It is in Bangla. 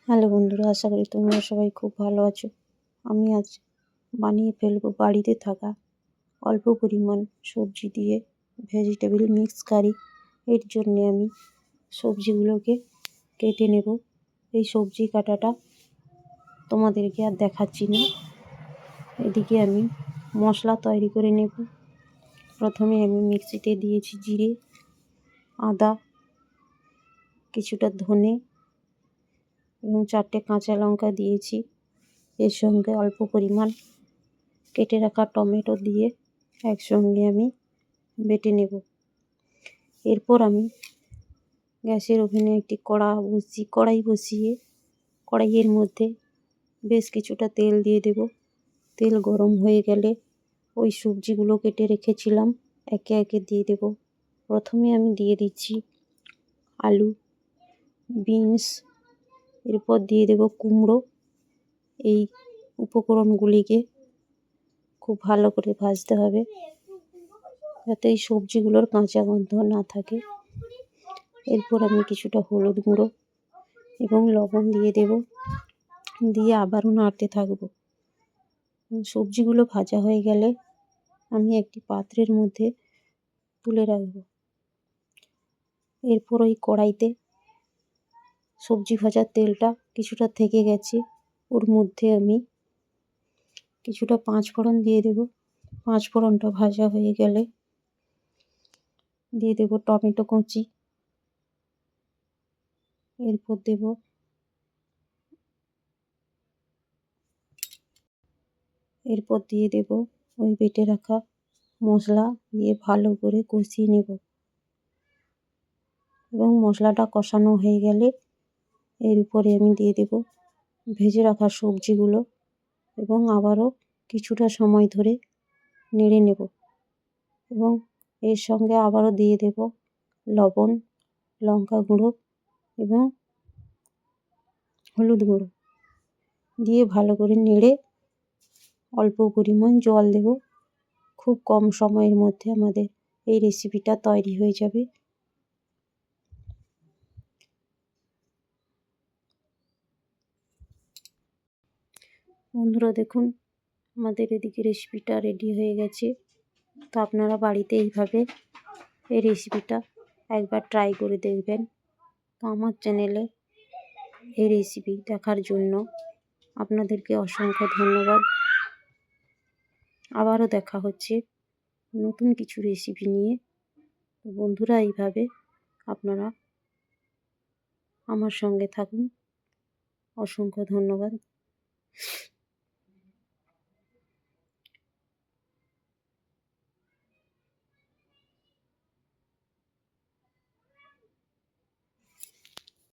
হ্যালো বন্ধুরা, আশা করি তোমরা সবাই খুব ভালো আছো। আমি আজ বানিয়ে ফেলবো বাড়িতে থাকা অল্প পরিমাণ সবজি দিয়ে ভেজিটেবল মিক্স কারি। এর জন্যে আমি সবজিগুলোকে কেটে নেব। এই সবজি কাটাটা তোমাদেরকে আর দেখাচ্ছি না। এদিকে আমি মশলা তৈরি করে নেব। প্রথমে আমি মিক্সিতে দিয়েছি জিরে, আদা, কিছুটা ধনে এবং 4টে কাঁচা লঙ্কা দিয়েছি। এর সঙ্গে অল্প পরিমাণ কেটে রাখা টমেটো দিয়ে একসঙ্গে আমি বেটে নেব। এরপর আমি গ্যাসের ওভেনে একটি কড়াই বসিয়ে কড়াইয়ের মধ্যে বেশ কিছুটা তেল দিয়ে দেব। তেল গরম হয়ে গেলে ওই সবজিগুলো কেটে রেখেছিলাম একে একে দিয়ে দেব। প্রথমে আমি দিয়ে দিচ্ছি আলু, বিনস, এরপর দিয়ে দেব কুমড়ো। এই উপকরণগুলিকে খুব ভালো করে ভাজতে হবে যাতে এই সবজিগুলোর কাঁচা গন্ধ না থাকে। এরপর আমি কিছুটা হলুদ গুঁড়ো এবং লবণ দিয়ে দেব, দিয়ে আবারও নাড়তে থাকবো। সবজিগুলো ভাজা হয়ে গেলে আমি একটি পাত্রের মধ্যে তুলে রাখবো। এরপর ওই কড়াইতে সবজি ভাজার তেলটা কিছুটা থেকে গেছে, ওর মধ্যে আমি কিছুটা 5 ফোড়ন দিয়ে দেব। 5 ফোড়নটা ভাজা হয়ে গেলে দিয়ে দেব টমেটো কুচি। এরপর দিয়ে দেব ওই বেটে রাখা মশলা, দিয়ে ভালো করে কষিয়ে নেব এবং মশলাটা কষানো হয়ে গেলে এর উপরে আমি দিয়ে দেব ভেজে রাখা সবজিগুলো এবং আবারও কিছুটা সময় ধরে নেড়ে নেব এবং এর সঙ্গে আবারও দিয়ে দেব লবণ, লঙ্কা গুঁড়ো এবং হলুদ গুঁড়ো দিয়ে ভালো করে নেড়ে অল্প পরিমাণ জল দেব। খুব কম সময়ের মধ্যে আমাদের এই রেসিপিটা তৈরি হয়ে যাবে। বন্ধুরা দেখুন, আমাদের এদিকে রেসিপিটা রেডি হয়ে গেছে। তো আপনারা বাড়িতে এইভাবে এই রেসিপিটা একবার ট্রাই করে দেখবেন। তো আমার চ্যানেলে এই রেসিপি দেখার জন্য আপনাদেরকে অসংখ্য ধন্যবাদ। আবারও দেখা হচ্ছে নতুন কিছু রেসিপি নিয়ে। বন্ধুরা এইভাবে আপনারা আমার সঙ্গে থাকুন। অসংখ্য ধন্যবাদ।